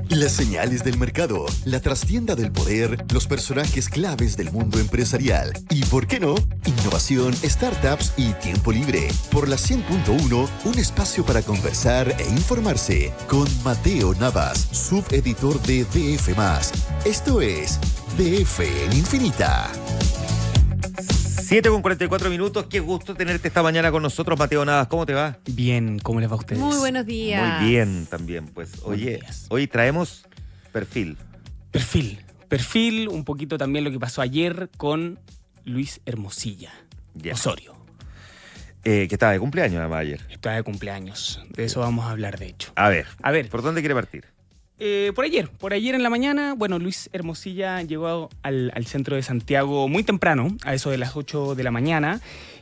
Las señales del mercado, la trastienda del poder, los personajes claves del mundo empresarial y, ¿por qué no?, innovación, startups y tiempo libre. Por la 100.1, un espacio para conversar e informarse con Mateo Navas, subeditor de DF+. Esto es DF en Infinita. 7:44. Qué gusto tenerte esta mañana con nosotros, Mateo Navas. ¿Cómo te va? Bien, ¿cómo les va a ustedes? Muy buenos días. Muy bien también, pues. Oye, hoy traemos perfil. Perfil, un poquito también lo que pasó ayer con Luis Hermosilla, Osorio. Que estaba de cumpleaños además ayer. Estaba de cumpleaños, de eso vamos a hablar de hecho. A ver, ¿por dónde quiere partir? Por ayer en la mañana, bueno, Luis Hermosilla llegó al centro de Santiago muy temprano, a eso de las 8 de la mañana,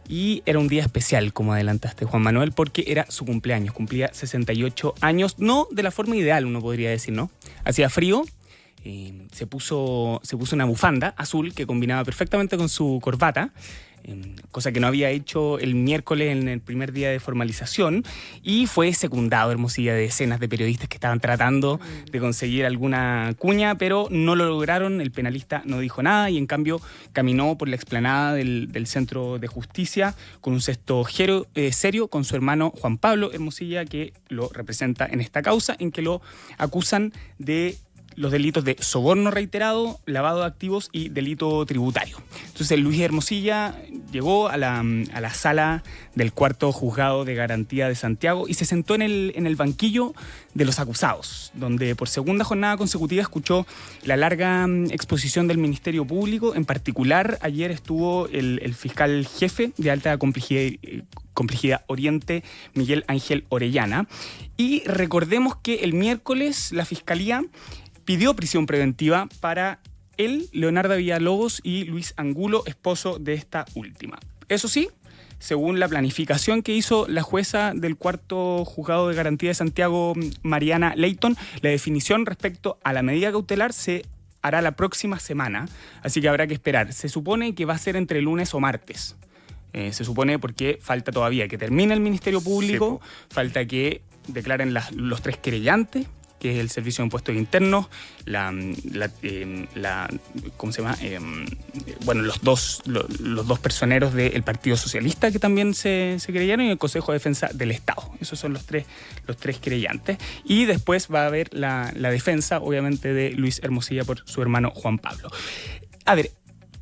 y era un día especial, como adelantaste, Juan Manuel, porque era su cumpleaños, cumplía 68 años, no de la forma ideal, uno podría decir, ¿no? Hacía frío, se puso una bufanda azul que combinaba perfectamente con su corbata, cosa que no había hecho el miércoles en el primer día de formalización, y fue secundado Hermosilla de decenas de periodistas que estaban tratando de conseguir alguna cuña, pero no lo lograron. El penalista no dijo nada y en cambio caminó por la explanada del Centro de Justicia con un gesto serio con su hermano Juan Pablo Hermosilla, que lo representa en esta causa, en que lo acusan de los delitos de soborno reiterado, lavado de activos y delito tributario. Entonces Luis Hermosilla llegó a la sala del cuarto juzgado de garantía de Santiago y se sentó en el banquillo de los acusados, donde por segunda jornada consecutiva escuchó la larga exposición del Ministerio Público. En particular, ayer estuvo el fiscal jefe de alta complejidad Oriente, Miguel Ángel Orellana. Y recordemos que el miércoles la Fiscalía pidió prisión preventiva para él, Leonardo Villalobos y Luis Angulo, esposo de esta última. Eso sí, según la planificación que hizo la jueza del cuarto juzgado de garantía de Santiago, Mariana Leighton, la definición respecto a la medida cautelar se hará la próxima semana, así que habrá que esperar. Se supone que va a ser entre lunes o martes. Se supone porque falta todavía que termine el Ministerio Público, sí, falta que declaren los tres querellantes, que es el Servicio de Impuestos Internos, ¿cómo se llama? Bueno, los dos personeros del Partido Socialista que también se querellaron, y el Consejo de Defensa del Estado. Esos son los tres querellantes. Y después va a haber la defensa, obviamente, de Luis Hermosilla por su hermano Juan Pablo. A ver,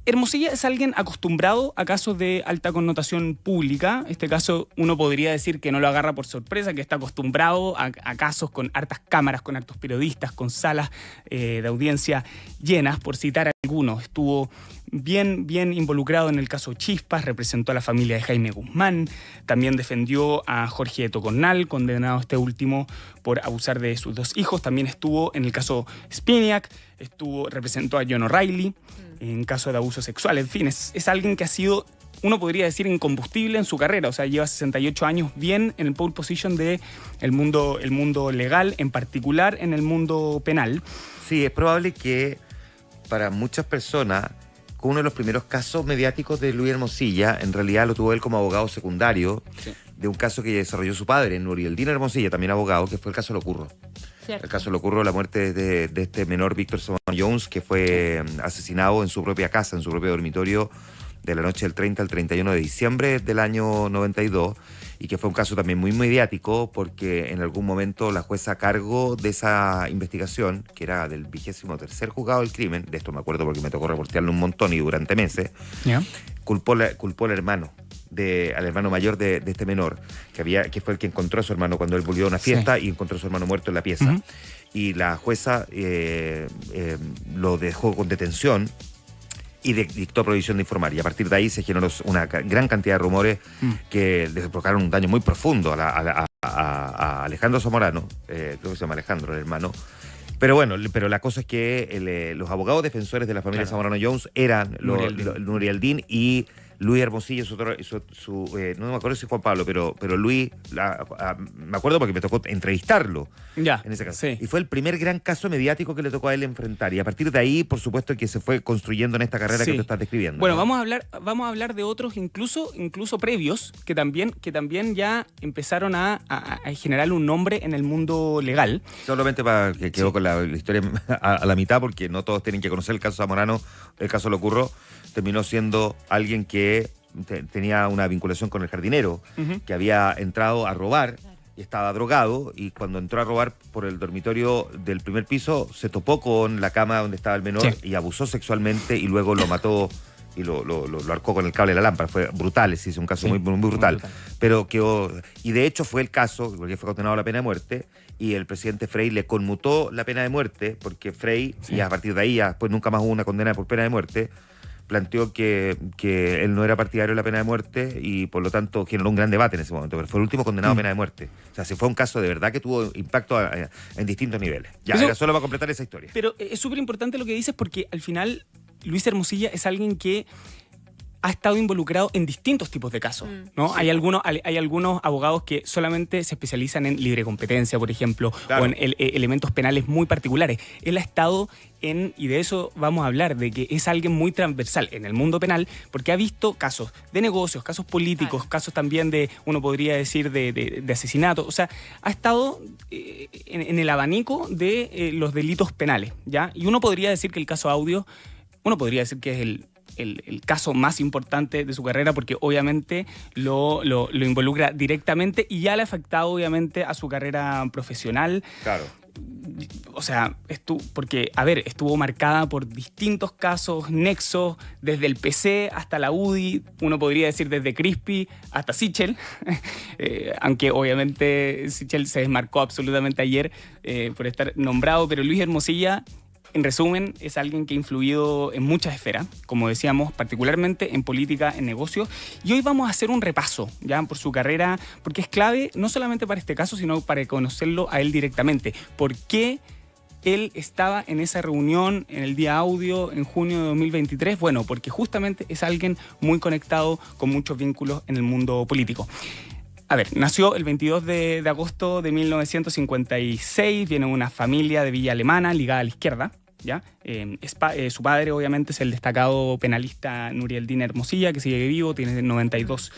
Hermosilla es alguien acostumbrado a casos de alta connotación pública. Este caso uno podría decir que no lo agarra por sorpresa, que está acostumbrado a casos con hartas cámaras, con hartos periodistas, con salas de audiencia llenas, por citar algunos. Estuvo bien involucrado en el caso Chispas, representó a la familia de Jaime Guzmán, también defendió a Jorge Tocornal, condenado este último por abusar de sus dos hijos. También estuvo en el caso Spiniak, representó a John O'Reilly en caso de abuso sexual. En fin, es alguien que ha sido, uno podría decir, incombustible en su carrera. O sea, lleva 68 años bien en el pole position del mundo legal, en particular en el mundo penal. Sí, es probable que para muchas personas, uno de los primeros casos mediáticos de Luis Hermosilla, en realidad lo tuvo él como abogado secundario, sí, de un caso que desarrolló su padre, Nurieldín Hermosilla, también abogado, que fue el caso Locurro. Cierto. El caso Locurro, la muerte de este menor Víctor Somano Jones, que fue asesinado en su propia casa, en su propio dormitorio, de la noche del 30 al 31 de diciembre del año 92, y que fue un caso también muy mediático porque en algún momento la jueza a cargo de esa investigación, que era del 23º juzgado del crimen, de esto me acuerdo porque me tocó reportearlo un montón y durante meses, culpó al hermano mayor de este menor, que fue el que encontró a su hermano cuando él volvió a una fiesta, sí, y encontró a su hermano muerto en la pieza. Y la jueza lo dejó con detención y dictó prohibición de informar. Y a partir de ahí se generó una gran cantidad de rumores que le provocaron un daño muy profundo a Alejandro Zamorano, creo que se llama Alejandro, el hermano. Pero bueno, la cosa es que los abogados defensores de la familia, claro, Zamorano Jones eran Nurieldín y Luis Hermosillo, no me acuerdo si Juan Pablo, pero Luis, me acuerdo porque me tocó entrevistarlo en ese caso. Sí. Y fue el primer gran caso mediático que le tocó a él enfrentar. Y a partir de ahí, por supuesto, que se fue construyendo en esta carrera que tú estás describiendo. Bueno, ¿no? vamos a hablar de otros incluso previos que también ya empezaron a generar un nombre en el mundo legal. Solamente para que quedó con la historia a la mitad, porque no todos tienen que conocer el caso Zamorano, el caso Locurro, terminó siendo alguien que tenía una vinculación con el jardinero, que había entrado a robar y estaba drogado, y cuando entró a robar por el dormitorio del primer piso, se topó con la cama donde estaba el menor y abusó sexualmente y luego lo mató y lo arcó con el cable de la lámpara. Fue brutal, es un caso muy brutal. Pero y de hecho fue el caso, porque fue condenado a la pena de muerte, y el presidente Frey le conmutó la pena de muerte, porque Frey, y a partir de ahí, después nunca más hubo una condena por pena de muerte, planteó que él no era partidario de la pena de muerte y por lo tanto generó un gran debate en ese momento, pero fue el último condenado a pena de muerte. O sea, fue un caso de verdad que tuvo impacto en distintos niveles. Ya, era solo para completar esa historia. Pero es súper importante lo que dices, porque al final Luis Hermosilla es alguien que ha estado involucrado en distintos tipos de casos, ¿no? Sí. Hay algunos abogados que solamente se especializan en libre competencia, por ejemplo, o en elementos penales muy particulares. Él ha estado y de eso vamos a hablar, de que es alguien muy transversal en el mundo penal, porque ha visto casos de negocios, casos políticos, casos también uno podría decir, de asesinato. O sea, ha estado en el abanico de los delitos penales, ¿ya? Y uno podría decir que el caso Audio, uno podría decir que es el caso más importante de su carrera, porque obviamente lo involucra directamente y ya le ha afectado obviamente a su carrera profesional. Claro. O sea, porque, estuvo marcada por distintos casos, nexos, desde el PC hasta la UDI, uno podría decir desde Crispy hasta Sichel, aunque obviamente Sichel se desmarcó absolutamente ayer por estar nombrado, pero Luis Hermosilla, en resumen, es alguien que ha influido en muchas esferas, como decíamos, particularmente en política, en negocios. Y hoy vamos a hacer un repaso ya por su carrera, porque es clave no solamente para este caso, sino para conocerlo a él directamente. ¿Por qué él estaba en esa reunión en el día Audio en junio de 2023? Bueno, porque justamente es alguien muy conectado con muchos vínculos en el mundo político. Nació el 22 de agosto de 1956, viene de una familia de Villa Alemana ligada a la izquierda. ¿Ya? Su padre obviamente es el destacado penalista Nurieldin Hermosilla, que sigue vivo, tiene 92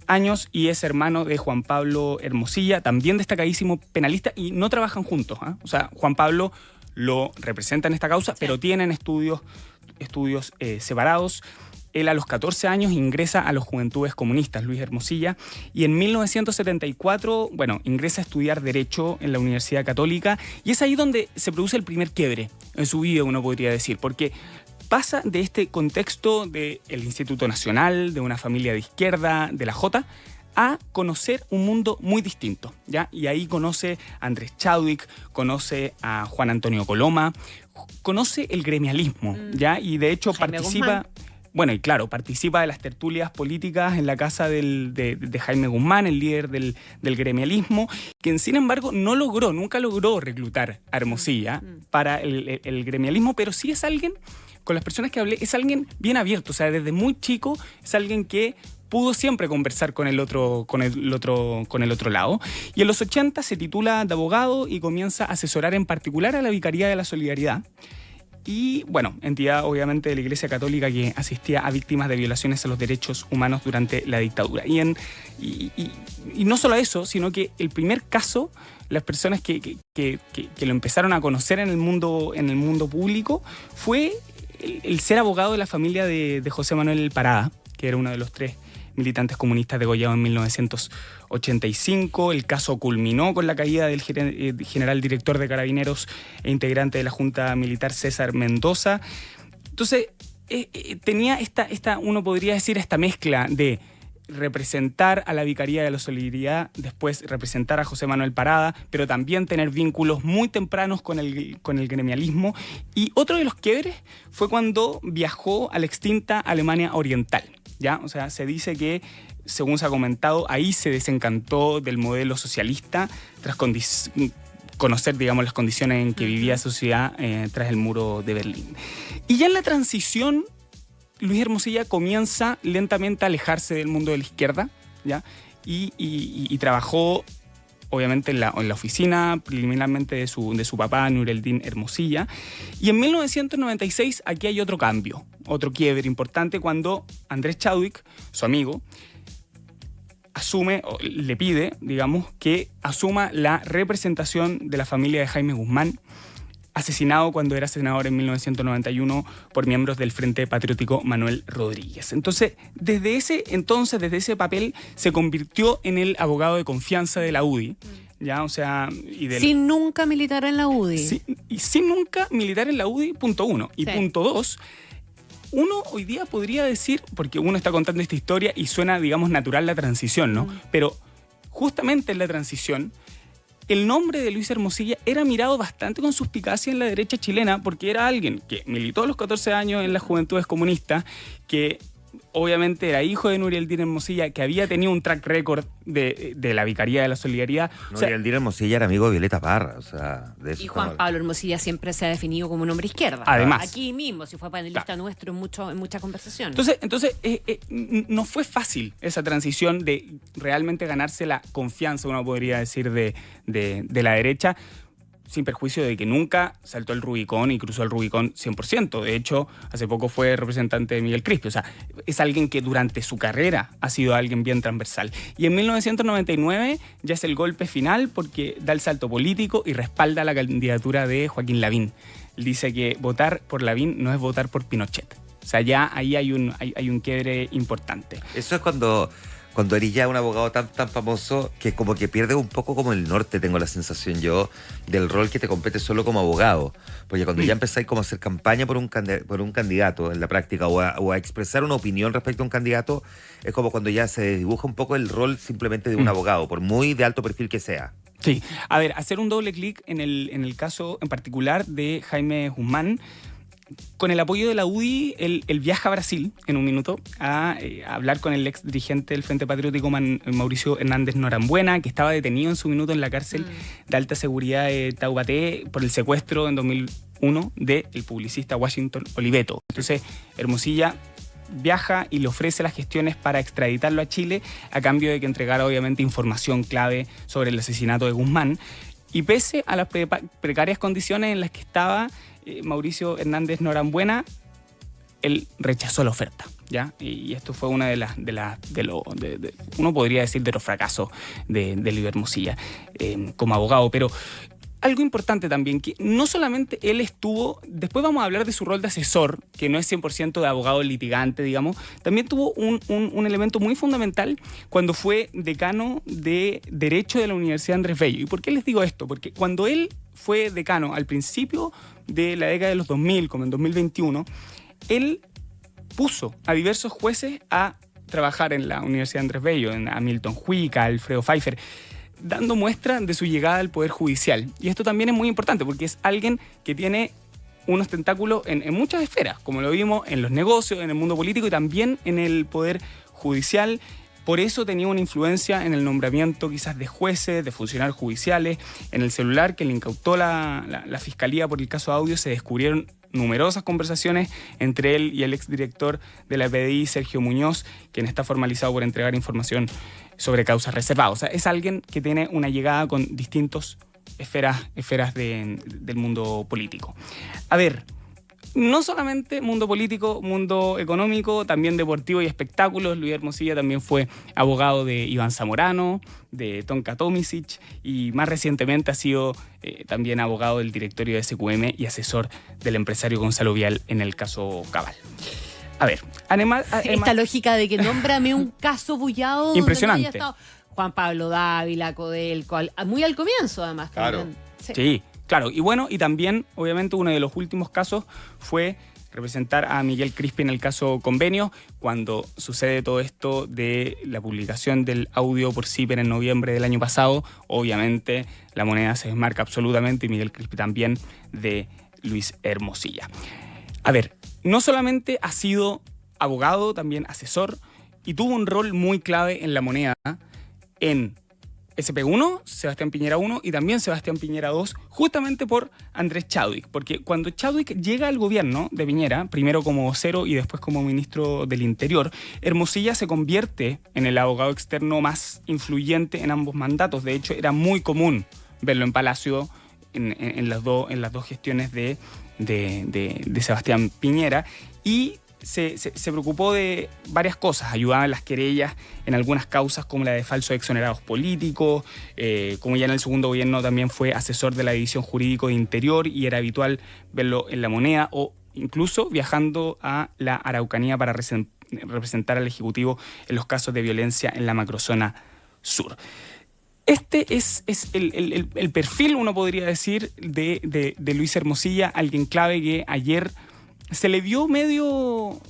años y es hermano de Juan Pablo Hermosilla, también destacadísimo penalista, y no trabajan juntos, ¿eh? O sea, Juan Pablo lo representa en esta causa, pero tienen estudios separados. Él a los 14 años ingresa a los Juventudes Comunistas, Luis Hermosilla, y en 1974, ingresa a estudiar Derecho en la Universidad Católica, y es ahí donde se produce el primer quiebre en su vida, uno podría decir, porque pasa de este contexto del Instituto Nacional, de una familia de izquierda, de la Jota, a conocer un mundo muy distinto, ¿ya? Y ahí conoce a Andrés Chadwick, conoce a Juan Antonio Coloma, conoce el gremialismo, ¿ya? Y de hecho participa de las tertulias políticas en la casa de Jaime Guzmán, el líder del gremialismo, quien sin embargo nunca logró reclutar a Hermosilla para el gremialismo, pero sí es alguien, con las personas que hablé, es alguien bien abierto, o sea, desde muy chico es alguien que pudo siempre conversar con el otro lado. Y en los 80 se titula de abogado y comienza a asesorar en particular a la Vicaría de la Solidaridad. Y, entidad obviamente de la Iglesia Católica que asistía a víctimas de violaciones a los derechos humanos durante la dictadura. Y no solo eso, sino que el primer caso, las personas que lo empezaron a conocer en el mundo público, fue el ser abogado de la familia de José Manuel Parada, que era uno de los 3 militantes comunistas degollados en 1985. El caso culminó con la caída del general director de Carabineros e integrante de la Junta Militar César Mendoza. Entonces, tenía uno podría decir, esta mezcla de representar a la Vicaría de la Solidaridad, después representar a José Manuel Parada, pero también tener vínculos muy tempranos con el gremialismo. Y otro de los quiebres fue cuando viajó a la extinta Alemania Oriental, ¿ya? O sea, se dice que, según se ha comentado, ahí se desencantó del modelo socialista tras conocer, las condiciones en que vivía la sociedad tras el muro de Berlín. Y ya en la transición Luis Hermosilla comienza lentamente a alejarse del mundo de la izquierda, ¿ya? Y trabajó, obviamente, en la oficina, preliminarmente de su papá, Nur el-Din Hermosilla. Y en 1996 aquí hay otro cambio, otro quiebre importante, cuando Andrés Chadwick, su amigo, asume, o le pide, digamos, que asuma la representación de la familia de Jaime Guzmán, asesinado cuando era senador en 1991 por miembros del Frente Patriótico Manuel Rodríguez. Entonces, desde ese papel, se convirtió en el abogado de confianza de la UDI. ¿Ya? O sea, sin nunca militar en la UDI. Sin nunca militar en la UDI, punto uno. Y punto dos, uno hoy día podría decir, porque uno está contando esta historia y suena, digamos, natural la transición, ¿no? Pero justamente en la transición, el nombre de Luis Hermosilla era mirado bastante con suspicacia en la derecha chilena, porque era alguien que militó a los 14 años en las Juventudes Comunistas, que obviamente era hijo de Nur el-Din Hermosilla, que había tenido un track record de la Vicaría de la Solidaridad. Nur el-Din Hermosilla era amigo de Violeta Parra, o sea, de eso. Y Juan Pablo Hermosilla siempre se ha definido como un hombre izquierda. Además. Aquí mismo, si fue panelista nuestro en muchas conversaciones. Entonces no fue fácil esa transición de realmente ganarse la confianza, uno podría decir, de la derecha, sin perjuicio de que nunca saltó el Rubicón y cruzó el Rubicón 100%. De hecho, hace poco fue representante de Miguel Crispi. O sea, es alguien que durante su carrera ha sido alguien bien transversal. Y en 1999 ya es el golpe final, porque da el salto político y respalda la candidatura de Joaquín Lavín. Él dice que votar por Lavín no es votar por Pinochet. O sea, ya ahí hay un quiebre importante. Eso es cuando eres ya un abogado tan famoso que como que pierdes un poco como el norte, tengo la sensación yo, del rol que te compete solo como abogado. Porque cuando ya empezáis como a hacer campaña por un candidato en la práctica o a expresar una opinión respecto a un candidato, es como cuando ya se dibuja un poco el rol simplemente de un abogado, por muy de alto perfil que sea. Sí, a ver, hacer un doble clic en el caso en particular de Jaime Guzmán. Con el apoyo de la UDI, él viaja a Brasil en un minuto a hablar con el ex dirigente del Frente Patriótico Mauricio Hernández Norambuena, que estaba detenido en su minuto en la cárcel de alta seguridad de Taubaté por el secuestro en 2001 del publicista Washington Oliveto. Entonces, Hermosilla viaja y le ofrece las gestiones para extraditarlo a Chile a cambio de que entregara, obviamente, información clave sobre el asesinato de Guzmán. Y pese a las precarias condiciones en las que estaba Mauricio Hernández Norambuena, él rechazó la oferta, ¿ya? Y esto fue una uno podría decir de los fracasos de Luis Hermosilla como abogado. Pero algo importante también, que no solamente él estuvo, después vamos a hablar de su rol de asesor, que no es 100% de abogado litigante, digamos, también tuvo un elemento muy fundamental cuando fue decano de Derecho de la Universidad Andrés Bello. ¿Y por qué les digo esto? Porque cuando él fue decano al principio de la década de los 2000, como en 2021, él puso a diversos jueces a trabajar en la Universidad Andrés Bello, a Milton Huica, a Alfredo Pfeiffer, dando muestra de su llegada al Poder Judicial. Y esto también es muy importante porque es alguien que tiene unos tentáculos en muchas esferas, como lo vimos en los negocios, en el mundo político y también en el Poder Judicial. Por eso tenía una influencia en el nombramiento quizás de jueces, de funcionarios judiciales. En el celular que le incautó la Fiscalía por el caso Audio se descubrieron numerosas conversaciones entre él y el exdirector de la PDI, Sergio Muñoz, quien está formalizado por entregar información sobre causas reservadas. O sea, es alguien que tiene una llegada con distintas esferas del mundo político. A ver, no solamente mundo político, mundo económico, también deportivo y espectáculos. Luis Hermosilla también fue abogado de Iván Zamorano, de Tonka Tomisic y más recientemente ha sido también abogado del directorio de SQM y asesor del empresario Gonzalo Vial en el caso Cabal. A ver, además esta lógica de que nómbrame un caso bullado impresionante. Donde no haya estado Juan Pablo Dávila, Codelco, muy al comienzo además. Claro. También. Sí, claro. Y bueno, y también, obviamente, uno de los últimos casos fue representar a Miguel Crispi en el caso Convenio, cuando sucede todo esto de la publicación del audio por CIPER en noviembre del año pasado. Obviamente, la moneda se desmarca absolutamente y Miguel Crispi también de Luis Hermosilla. A ver, no solamente ha sido abogado, también asesor, y tuvo un rol muy clave en la moneda en SP1, Sebastián Piñera 1 y también Sebastián Piñera 2, justamente por Andrés Chadwick. Porque cuando Chadwick llega al gobierno de Piñera, primero como vocero y después como ministro del Interior, Hermosilla se convierte en el abogado externo más influyente en ambos mandatos. De hecho, era muy común verlo en Palacio en las dos gestiones de Sebastián Piñera. Y se preocupó de varias cosas. Ayudaba en las querellas en algunas causas como la de falsos exonerados políticos, como ya en el segundo gobierno también fue asesor de la División Jurídico de Interior y era habitual verlo en La Moneda o incluso viajando a la Araucanía para representar al Ejecutivo en los casos de violencia en la macrozona sur. Este es el perfil, uno podría decir, de Luis Hermosilla, alguien clave que ayer se le vio medio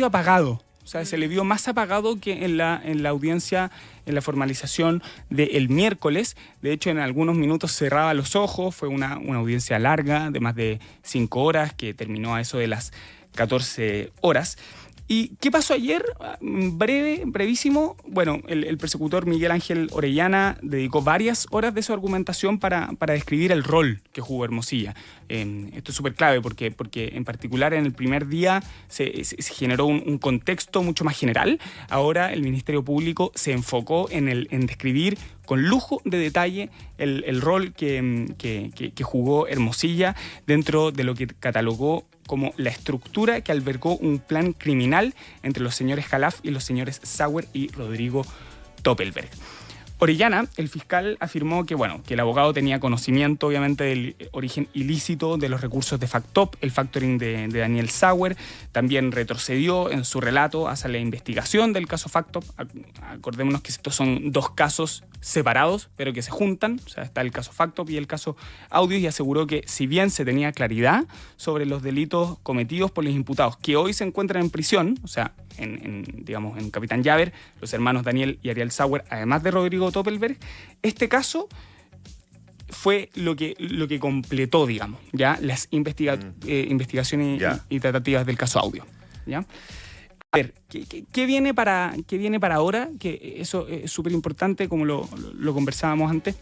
apagado. O sea, se le vio más apagado que en la audiencia, en la formalización del miércoles. De hecho, en algunos minutos cerraba los ojos. Fue una audiencia larga, de más de 5 horas, que terminó a eso de las 14 horas. ¿Y qué pasó ayer? Brevísimo. Bueno, el persecutor Miguel Ángel Orellana dedicó varias horas de su argumentación para describir el rol que jugó Hermosilla. Esto es súper clave porque en particular en el primer día se generó un contexto mucho más general. Ahora el Ministerio Público se enfocó en describir con lujo de detalle el rol que jugó Hermosilla dentro de lo que catalogó como la estructura que albergó un plan criminal entre los señores Khalaf y los señores Sauer y Rodrigo Doppelberg. Orellana, el fiscal, afirmó que el abogado tenía conocimiento, obviamente, del origen ilícito de los recursos de Factop, el factoring de Daniel Sauer. También retrocedió en su relato hacia la investigación del caso Factop. Acordémonos que estos son dos casos separados, pero que se juntan. O sea, está el caso Factop y el caso Audios, y aseguró que si bien se tenía claridad sobre los delitos cometidos por los imputados que hoy se encuentran en prisión, o sea, en Capitán Llaver, los hermanos Daniel y Ariel Sauer, además de Rodrigo Doppelberg, este caso fue lo que completó, digamos, ya las investigaciones y tratativas del caso Audio, ¿ya? A ver, ¿qué viene para ahora? Que eso es súper importante, como lo conversábamos antes.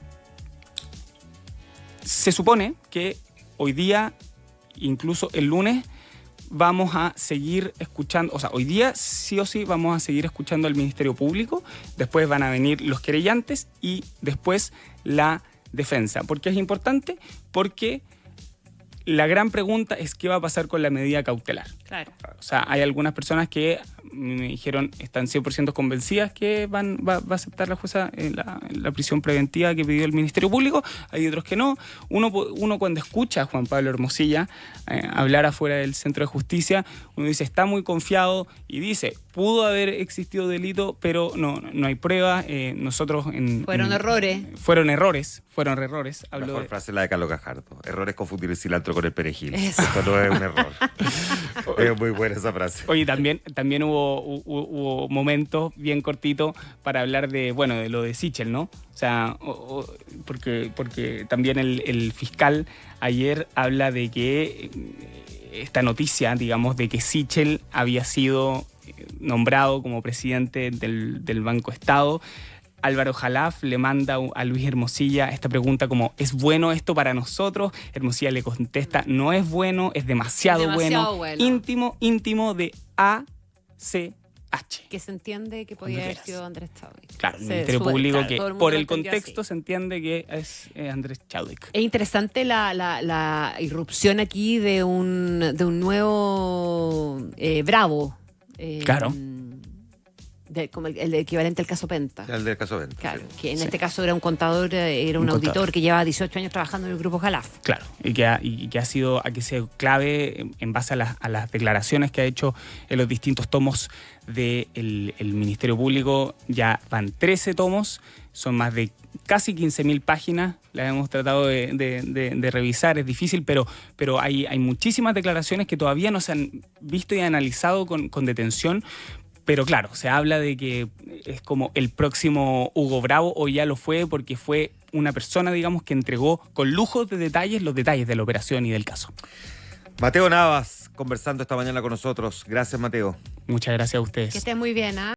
Se supone que hoy día, incluso el lunes, vamos a seguir escuchando, o sea, hoy día sí o sí vamos a seguir escuchando al Ministerio Público, después van a venir los querellantes y después la defensa. ¿Por qué es importante? Porque la gran pregunta es qué va a pasar con la medida cautelar. Claro. O sea, hay algunas personas que me dijeron están 100% convencidas que va a aceptar la jueza la prisión preventiva que pidió el Ministerio Público. Hay otros que no. Uno cuando escucha a Juan Pablo Hermosilla hablar afuera del Centro de Justicia, uno dice, está muy confiado y dice, pudo haber existido delito, pero no hay pruebas. Nosotros Fueron errores. Fueron errores. Mejor frase la de Carlos Cajardo. Error es confundir el cilantro con el perejil. Eso. Esto no es un error. Es muy buena esa frase. Oye, también hubo momentos bien cortitos para hablar de lo de Sichel, ¿no? O sea, porque también el fiscal ayer habla de que esta noticia, digamos, de que Sichel había sido nombrado como presidente del Banco Estado. Álvaro Khalaf le manda a Luis Hermosilla esta pregunta como, ¿es bueno esto para nosotros? Hermosilla le contesta, no es bueno, es demasiado bueno. Íntimo de ACH. Que se entiende que podía haber sido Andrés Chadwick. Claro, el Ministerio Público, que por el contexto se entiende que es Andrés Chadwick. Es interesante la irrupción aquí de un nuevo Bravo. Claro. Como el equivalente al caso Penta. El del caso Penta. Claro, que en este caso era un contador, era un auditor que llevaba 18 años trabajando en el grupo Khalaf. Claro, y que ha sido clave en base a las declaraciones que ha hecho en los distintos tomos del Ministerio Público. Ya van 13 tomos, son más de casi 15.000 páginas, las hemos tratado de revisar, es difícil, pero hay muchísimas declaraciones que todavía no se han visto y analizado con detención. Pero claro, se habla de que es como el próximo Hugo Bravo, o ya lo fue porque fue una persona, digamos, que entregó con lujo de detalles los detalles de la operación y del caso. Mateo Navas, conversando esta mañana con nosotros. Gracias, Mateo. Muchas gracias a ustedes. Que estén muy bien, ¿ah?